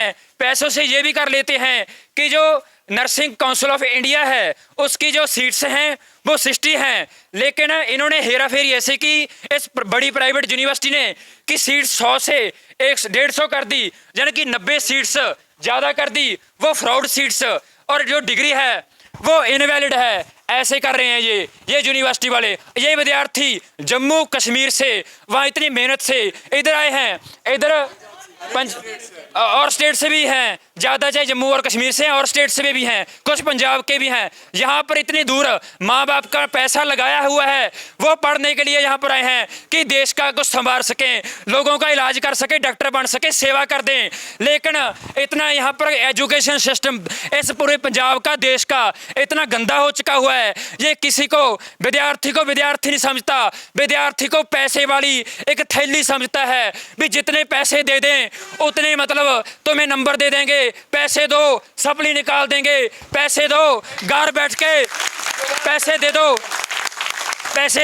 हैं, पैसों से ये भी कर लेते हैं कि जो नर्सिंग काउंसिल ऑफ इंडिया है उसकी जो सीट्स हैं वो 60 हैं, लेकिन इन्होंने हेरा फेरी ऐसे की इस बड़ी प्राइवेट यूनिवर्सिटी ने कि सीट्स 100 से 150 कर दी, यानी कि 90 सीट्स ज़्यादा कर दी, वो फ्रॉड सीट्स, और जो डिग्री है वो इनवैलिड है। ऐसे कर रहे हैं ये यूनिवर्सिटी वाले। ये विद्यार्थी जम्मू कश्मीर से वहाँ इतनी मेहनत से इधर आए हैं, इधर और स्टेट से भी हैं, ज़्यादा चाहे जम्मू और कश्मीर से हैं और स्टेट से भी हैं, कुछ पंजाब के भी हैं। यहाँ पर इतनी दूर माँ बाप का पैसा लगाया हुआ है, वो पढ़ने के लिए यहाँ पर आए हैं कि देश का कुछ संभाल सकें, लोगों का इलाज कर सके, डॉक्टर बन सके, सेवा कर दें। लेकिन इतना यहाँ पर एजुकेशन सिस्टम इस पूरे पंजाब का, देश का इतना गंदा हो चुका हुआ है, ये किसी को विद्यार्थी नहीं समझता, विद्यार्थी को पैसे वाली एक थैली समझता है भी जितने पैसे दे दें उतने मतलब तुम्हें नंबर दे देंगे, पैसे दो सप्ली निकाल देंगे, पैसे दो घर बैठ के पैसे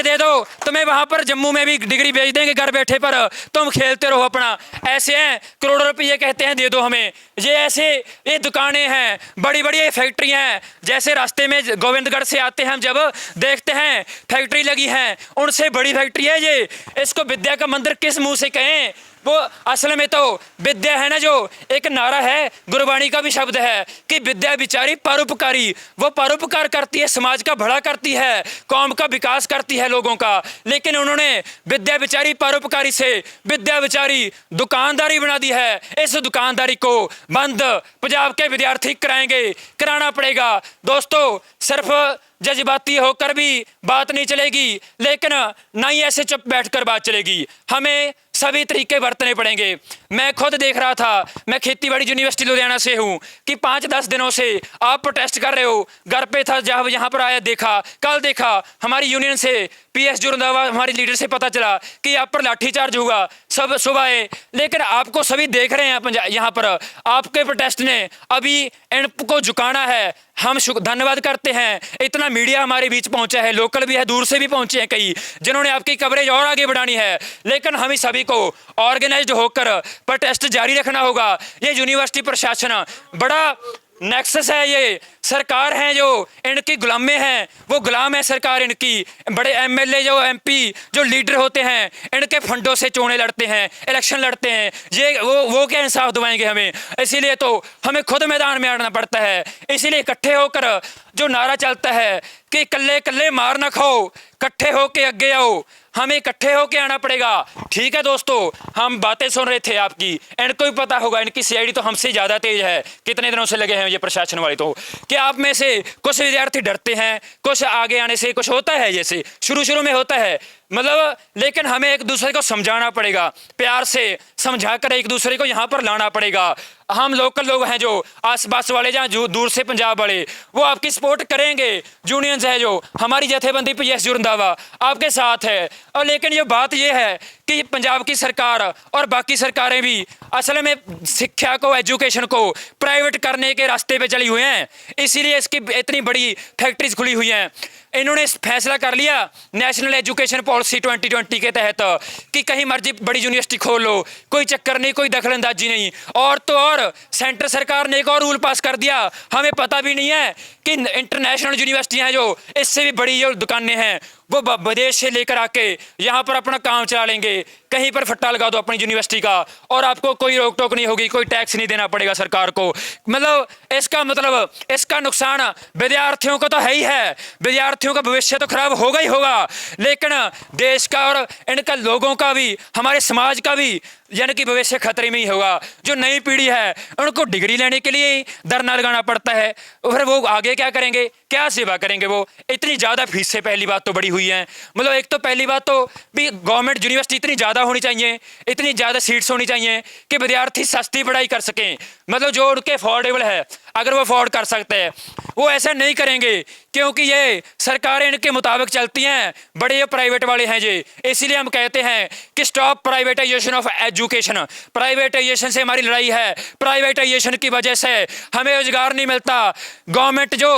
दे दो तुम्हें वहां पर जम्मू में भी डिग्री भेज देंगे घर बैठे, पर तुम खेलते रहो अपना। ऐसे हैं, करोड़ों रुपये कहते हैं दे दो हमें। ये दुकानें हैं, बड़ी बड़ी फैक्ट्रियां हैं, जैसे रास्ते में गोविंदगढ़ से आते हैं हम जब देखते हैं फैक्ट्री लगी है, उनसे बड़ी फैक्ट्री है ये। इसको विद्या का मंदिर किस मुंह से कहें? वो असल में तो विद्या है ना, जो एक नारा है, गुरबाणी का भी शब्द है कि विद्या बिचारी परोपकारी, वो परोपकार करती है, समाज का भला करती है, कौम का विकास करती है लोगों का। लेकिन उन्होंने विद्या बिचारी परोपकारी से विद्या बिचारी दुकानदारी बना दी है। इस दुकानदारी को बंद पंजाब के विद्यार्थी कराना पड़ेगा। दोस्तों, सिर्फ जज्बाती होकर भी बात नहीं चलेगी, लेकिन ना ही ऐसे चुप बैठकर बात चलेगी, हमें सभी तरीके बरतने पड़ेंगे। मैं खुद देख रहा था, मैं खेतीबाड़ी यूनिवर्सिटी लुधियाना से हूँ कि 5-10 दिनों से आप प्रोटेस्ट कर रहे हो। घर पे था, जब यहाँ पर आया देखा, कल देखा हमारी यूनियन से PS जुरंदावा हमारी लीडर से पता चला कि आप पर लाठीचार्ज होगा, सब सुबह आए। लेकिन आपको सभी देख रहे हैं यहाँ पर, आपके प्रोटेस्ट ने अभी इनको झुकाना है। हम धन्यवाद करते हैं, इतना मीडिया हमारे बीच पहुंचा है, लोकल भी है, दूर से भी पहुंचे हैं कई, जिन्होंने आपकी कवरेज और आगे बढ़ानी है। लेकिन हम ही सभी को ऑर्गेनाइज्ड होकर प्रोटेस्ट जारी रखना होगा। ये यूनिवर्सिटी प्रशासन बड़ा नेक्सस है, ये सरकार है जो इनकी गुलाम में है, वो गुलाम है सरकार इनकी। बड़े MLA जो MP जो लीडर होते हैं, इनके फंडों से चुनाव लड़ते हैं, इलेक्शन लड़ते हैं, ये वो क्या इंसाफ दिवाएंगे हमें? इसीलिए तो हमें खुद मैदान में आना पड़ता है। इसीलिए इकट्ठे होकर जो नारा चलता है कि कल्ले कल्ले मार ना खाओ, इकट्ठे होके आगे आओ, हमें इकट्ठे होके आना पड़ेगा। ठीक है दोस्तों, हम बातें सुन रहे थे आपकी, इनको भी पता होगा, इनकी CID तो हमसे ज़्यादा तेज है, कितने दिनों से लगे हैं ये प्रशासन वाले। तो कि आप में से कुछ विद्यार्थी डरते हैं, कुछ आगे आने से कुछ होता है, जैसे शुरू में होता है मतलब, लेकिन हमें एक दूसरे को समझाना पड़ेगा, प्यार से समझाकर एक दूसरे को यहाँ पर लाना पड़ेगा। हम लोकल लोग हैं, जो आसपास वाले जहाँ जो दूर से पंजाब वाले, वो आपकी सपोर्ट करेंगे। यूनियंस है जो हमारी जथेबंदी PS जुरंदावा आपके साथ है। और लेकिन ये बात ये है कि पंजाब की सरकार और बाकी सरकारें भी असल में शिक्षा को, एजुकेशन को प्राइवेट करने के रास्ते पे चली हुई हैं। इसीलिए इसकी इतनी बड़ी फैक्ट्रीज खुली हुई हैं। इन्होंने फैसला कर लिया नेशनल एजुकेशन पॉलिसी 2020 के तहत कि कहीं मर्जी बड़ी यूनिवर्सिटी खोल लो, कोई चक्कर नहीं, कोई दखलंदाजी नहीं। और तो और सेंटर सरकार ने एक और रूल पास कर दिया, हमें पता भी नहीं है कि इंटरनेशनल यूनिवर्सिटियां जो इससे भी बड़ी जो दुकानें हैं वो विदेश से लेकर आके यहाँ पर अपना काम चला लेंगे। कहीं पर फट्टा लगा दो अपनी यूनिवर्सिटी का और आपको कोई रोक टोक नहीं होगी, कोई टैक्स नहीं देना पड़ेगा सरकार को। मतलब इसका नुकसान विद्यार्थियों को तो है ही है, विद्यार्थियों का भविष्य तो खराब होगा ही होगा, लेकिन देश का और इनका लोगों का भी, हमारे समाज का भी यानी कि भविष्य खतरे में ही होगा। जो नई पीढ़ी है उनको डिग्री लेने के लिए ही धरना लगाना पड़ता है, फिर वो आगे क्या करेंगे, क्या सेवा करेंगे? वो इतनी ज़्यादा फीस से पहली बात तो बड़ी हुई है। मतलब एक तो पहली बात तो भी गवर्नमेंट यूनिवर्सिटी इतनी ज़्यादा होनी चाहिए, इतनी ज़्यादा सीट्स होनी चाहिए कि विद्यार्थी सस्ती पढ़ाई कर सकें। मतलब जो उनके अफोर्डेबल है, अगर वो अफोर्ड कर सकते हैं, वो ऐसा नहीं करेंगे क्योंकि ये सरकारें इनके मुताबिक चलती हैं, बड़े ये प्राइवेट वाले हैं जी। इसीलिए हम कहते हैं कि stop privatisation of education. Privatisation से हमारी लड़ाई है, प्राइवेटाइजेशन की वजह से हमें रोजगार नहीं मिलता। गवर्नमेंट जो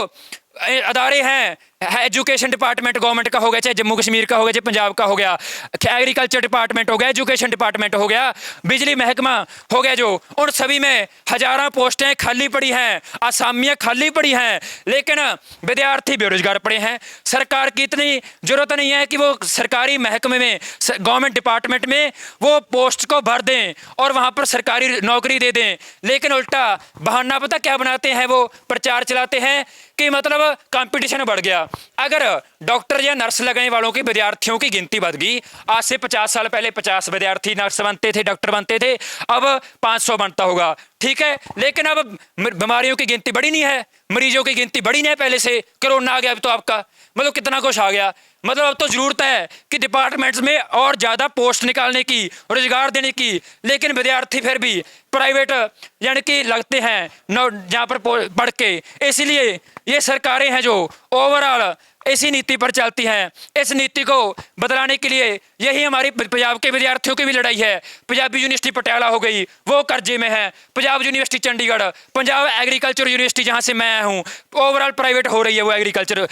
अदारे हैं एजुकेशन डिपार्टमेंट गवर्नमेंट का हो गया, चाहे जम्मू कश्मीर का हो गया, चाहे पंजाब का हो गया, एग्रीकल्चर डिपार्टमेंट हो गया, एजुकेशन डिपार्टमेंट हो गया, बिजली महकमा हो गया, जो उन सभी में हजारों पोस्टें खाली पड़ी हैं, असामियाँ खाली पड़ी हैं, लेकिन विद्यार्थी बेरोजगार पड़े हैं। सरकार की इतनी जरूरत नहीं है कि वो सरकारी महकमे में, गवर्नमेंट डिपार्टमेंट में वो पोस्ट को भर दें और वहाँ पर सरकारी नौकरी दे दें, लेकिन उल्टा बहाना पता क्या बनाते हैं, वो प्रचार चलाते हैं कि मतलब कंपटीशन बढ़ गया। अगर डॉक्टर या नर्स लगने वालों की विद्यार्थियों की गिनती बढ़ गई, आज से 50 साल पहले 50 विद्यार्थी नर्स बनते थे, डॉक्टर बनते थे, अब 500 बनता होगा, ठीक है, लेकिन अब बीमारियों की गिनती बढ़ी नहीं है, मरीजों की गिनती बढ़ी नहीं है पहले से। कोरोना आ गया अब तो आपका मतलब कितना कुछ आ गया, मतलब अब तो जरूरत है कि डिपार्टमेंट्स में और ज़्यादा पोस्ट निकालने की, रोजगार देने की, लेकिन विद्यार्थी फिर भी प्राइवेट यानी कि लगते हैं जहाँ पर पढ़ के। इसलिए ये सरकारें हैं जो ओवरऑल इसी नीति पर चलती हैं। इस नीति को बदलाने के लिए यही हमारी पंजाब के विद्यार्थियों की भी लड़ाई है। पंजाबी यूनिवर्सिटी पटियाला हो गई, वो कर्जे में है, Punjab university Chandigarh, Punjab agriculture university जहाँ से मैं हूँ, ओवरऑल प्राइवेट हो रही है वो एग्रीकल्चर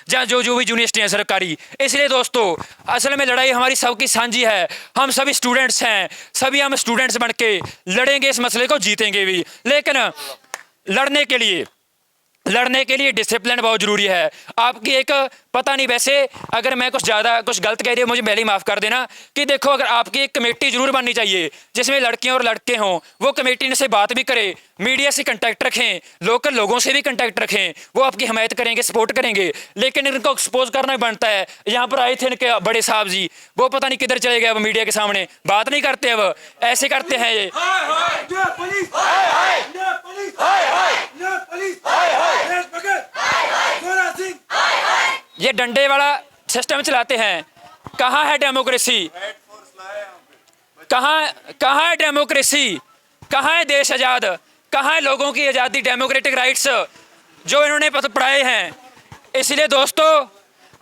जहाँ जो भी यूनिवर्सिटी हैं सरकारी। इसलिए दोस्तों असल में लड़ाई हमारी सबकी साझी है, हम सभी स्टूडेंट्स हैं, सभी हम स्टूडेंट्स बन के लड़ेंगे, इस मसले को जीतेंगे भी। लेकिन लड़ने के लिए डिसिप्लिन बहुत ज़रूरी है। आपकी एक पता नहीं, वैसे अगर मैं कुछ गलत कह रही हूँ मुझे पहले ही माफ़ कर देना, कि देखो अगर आपकी एक कमेटी जरूर बननी चाहिए जिसमें लड़कियाँ और लड़के हों, वो कमेटी से बात भी करे, मीडिया से कंटेक्ट रखें, लोकल लोगों से भी कंटेक्ट रखें, वो आपकी हमायत करेंगे, सपोर्ट करेंगे, लेकिन इनको एक्सपोज करना बनता है। यहाँ पर आए थे इनके बड़े साहब जी, वो पता नहीं किधर चले गए, अब मीडिया के सामने बात नहीं करते, अब ऐसे करते हैं ये। ये डंडे वाला सिस्टम चलाते हैं। कहाँ है डेमोक्रेसी, कहाँ है डेमोक्रेसी, कहाँ है देश आज़ाद, कहाँ है लोगों की आज़ादी, डेमोक्रेटिक राइट्स जो इन्होंने पढ़ाए हैं। इसलिए दोस्तों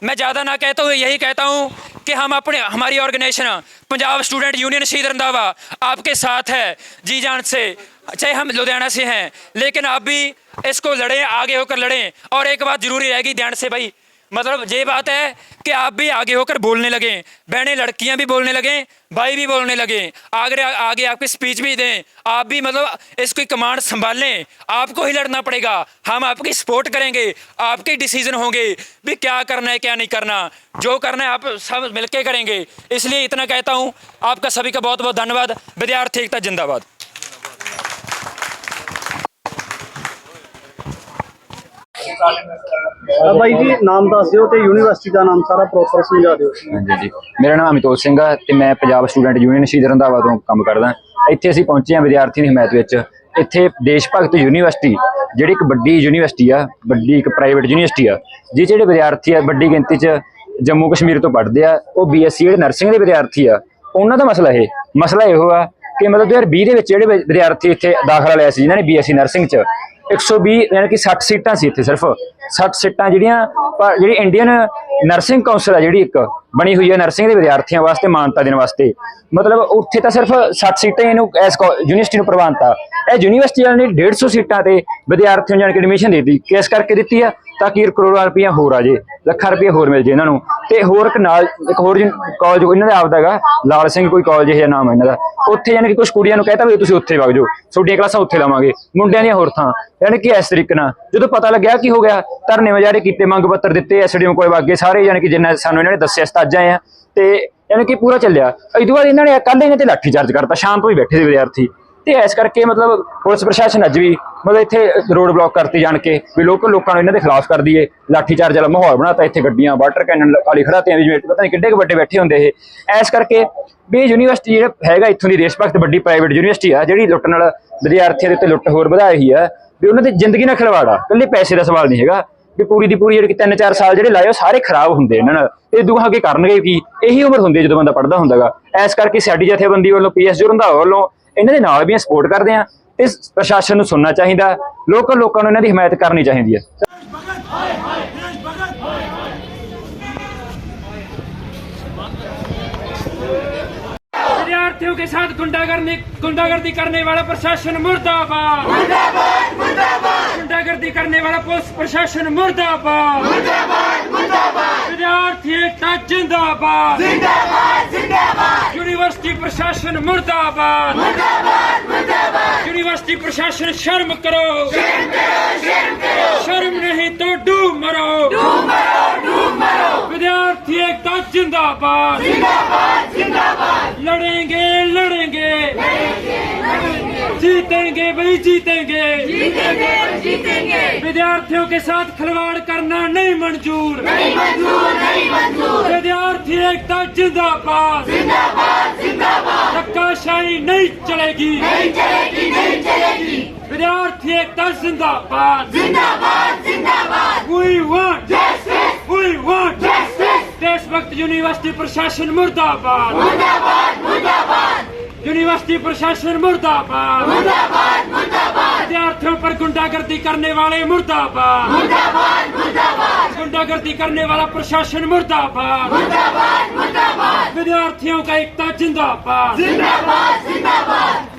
मैं ज़्यादा ना कहता हूँ, यही कहता हूँ कि हमारी ऑर्गेनाइजेशन पंजाब स्टूडेंट यूनियन शहीद रंधावा आपके साथ है जी जान से, चाहे हम लुधियाना से हैं, लेकिन आप भी इसको लड़ें, आगे होकर लड़ें। और एक बात जरूरी रहेगी ध्यान से भाई, मतलब ये बात है कि आप भी आगे होकर बोलने लगें, बहनें लड़कियां भी बोलने लगें, भाई भी बोलने लगें, आगे आपकी स्पीच भी दें, आप भी मतलब इसकी कमांड संभालें। आपको ही लड़ना पड़ेगा, हम आपकी सपोर्ट करेंगे, आपके डिसीजन होंगे भी क्या करना है क्या नहीं करना, जो करना है आप सब मिलके करेंगे। इसलिए इतना कहता हूँ, आपका सभी का बहुत बहुत धन्यवाद। विद्यार्थी एकता जिंदाबाद। ਬਾਈ ਜੀ ਨਾਮ ਦੱਸ ਦਿਓ ਤੇ ਯੂਨੀਵਰਸਿਟੀ ਦਾ ਨਾਮ ਸਾਰਾ ਪ੍ਰੋਪਰ ਸਮਝਾ ਦਿਓ। ਹਾਂਜੀ ਜੀ, ਮੇਰਾ ਨਾਮ ਅਮਿਤੋਜ ਸਿੰਘ ਆ ਤੇ ਮੈਂ ਪੰਜਾਬ ਸਟੂਡੈਂਟ ਯੂਨੀਅਨ ਸ਼ਹੀਦ ਰੰਧਾਵਾ ਤੋਂ ਕੰਮ ਕਰਦਾ। ਇੱਥੇ ਅਸੀਂ ਪਹੁੰਚੇ ਹਾਂ ਵਿਦਿਆਰਥੀਆਂ ਦੀ ਹਮਾਇਤ ਵਿੱਚ। ਇੱਥੇ ਦੇਸ਼ ਭਗਤ ਯੂਨੀਵਰਸਿਟੀ ਜਿਹੜੀ ਇੱਕ ਵੱਡੀ ਯੂਨੀਵਰਸਿਟੀ ਆ, ਵੱਡੀ ਇੱਕ ਪ੍ਰਾਈਵੇਟ ਯੂਨੀਵਰਸਿਟੀ ਆ, ਜਿਹ ਜਿਹੜੇ ਵਿਦਿਆਰਥੀ ਆ ਵੱਡੀ ਗਿਣਤੀ 'ਚ ਜੰਮੂ ਕਸ਼ਮੀਰ ਤੋਂ ਪੜ੍ਹਦੇ ਆ, ਉਹ BSc ਜਿਹੜੇ ਨਰਸਿੰਗ ਦੇ ਵਿਦਿਆਰਥੀ ਆ, ਉਹਨਾਂ ਦਾ ਮਸਲਾ ਇਹੋ ਆ ਕਿ ਮਤਲਬ 2020 ਦੇ ਵਿੱਚ ਜਿਹੜੇ ਵਿਦਿਆਰਥੀ ਇੱਥੇ ਦਾਖਲਾ ਲਿਆ ਸੀ ਜਿਨ੍ਹਾਂ ਨੇ BSc ਨਰਸਿੰਗ 'ਚ 120 यानी कि 60 सीटां सी इत्थे, सिर्फ 60 सीटां ਜਿਹੜੀ इंडियन नर्सिंग काउंसिल है ਜਿਹੜੀ ਇੱਕ बनी हुई है नर्सिंग के विद्यार्थियों वास्ते मानता देने वास्ते, मतलब उत्थे तो सिर्फ 60 सीटां इनू इस यूनिवर्सिटी नूं प्रवानता। यह यूनिवर्सिटी वाले ने 150 सीटां ते विद्यार्थियों जान के एडमिशन दी थी। किस करके दी है ताकि करोड़ों रुपया होर आ जाए, ਲੱਖਾਂ रुपये होर मिल जाए इन्हों। तो होर एक होर कॉलेज इन्होंने आपदा है लाल सिंह कोई कॉलेज है नाम इन्हों का, उत्थे यानी कि कुछ कुड़ियां कहता भी तुसीं उत्थे वग जाओ, छोटियां क्लासां उत्थे लावांगे, मुंडियां दी होर थां। यानी कि इस तरीके नाल जो पता लग्या की हो गया, धरने मुजाहरे कीते, मंग पत्र दिते, SDM कोल वग गए सारे, यानी कि जिन्ना सानूं इन्होंने दस्सिया सताजा आ, तो यानी कि पूरा चलिया। इस बाद इन्होंने कल इन्हां ते लाठी चार्ज करता, शाम तो ही बैठे थे विद्यार्थी। तो इस करके मतलब पुलिस प्रशासन अज भी मतलब इत्थे रोड ब्लॉक करती जान के भी लोगों इन्हों के खिलाफ कर दिए, लाठी चार्ज वाला माहौल बनाता, इत्थे गड्डियां वाटर कैनन वाली खड़ाते हैं, जिवें पता नहीं किड्डे बड़े बैठे होंदे ये। इस करके भी यूनीवर्सिटी जिहड़ा हैगा इत्थों दी देश भगत वड्डी प्राइवेट यूनीवर्सिटी आ, जिहड़ी लुੱਟ नाल विद्यार्थियों के उत्ते लुੱਟ होर वधा रही है, भी उन्हां दी जिंदगी नाल खिलवाड़ आ, कल्ले पैसे का सवाल नहीं हैगा भी पूरी दी पूरी जिहड़ी 3-4 साल जिहड़े लाए सारे खराब हुंदे इन्हां नाल। इह दूआ अगे करनगे की, यही उम्र हुंदी है जदों बंदा पढ़दा हुंदा गा। इस करके साडी जथेबंदी वालों PSU रंधावा वालों इन्हां दे नाल भी सपोर्ट करदे आ। इस प्रशासन नूं सुनना चाहिए, लोकल लोगों को इन्हां दी हिमायत करनी चाहिए है। विद्यार्थियों के साथ गुंडागर्दी करने वाला प्रशासन मुर्दाबाद, गुंडागर्दी करने वाला पुलिस प्रशासन मुर्दाबाद। विद्यार्थी एकता जिंदाबाद जिंदाबाद जिंदाबाद यूनिवर्सिटी प्रशासन मुर्दाबाद मुर्दाबाद मुर्दाबाद यूनिवर्सिटी प्रशासन शर्म करो शर्म नहीं तो डूब मरो विद्यार्थी एकता जिंदाबाद जिंदाबाद जिंदाबाद लड़ेंगे लड़ेंगे जीतेंगे भाई जीतेंगे जीतेंगे जीतेंगे विद्यार्थियों के साथ खिलवाड़ करना नहीं मंजूर नहीं मंजूर नहीं मंजूर विद्यार्थी एकता जिंदाबाद जिंदाबाद जिंदाबाद धक्काशाही नहीं चलेगी नहीं चलेगी नहीं चलेगी विद्यार्थी एकता जिंदाबाद जिंदाबाद जिंदाबाद We want justice We want justice देशभक्त यूनिवर्सिटी प्रशासन मुर्दाबाद मुर्दाबाद मुर्दाबाद यूनिवर्सिटी प्रशासन मुर्दाबाद मुर्दाबाद मुर्दाबाद विद्यार्थियों पर गुंडागर्दी करने वाले मुर्दाबाद मुर्दाबाद मुर्दाबाद गुंडागर्दी करने वाला प्रशासन मुर्दाबाद मुर्दाबाद मुर्दाबाद विद्यार्थियों का एकता जिंदाबाद जिंदाबाद जिंदाबाद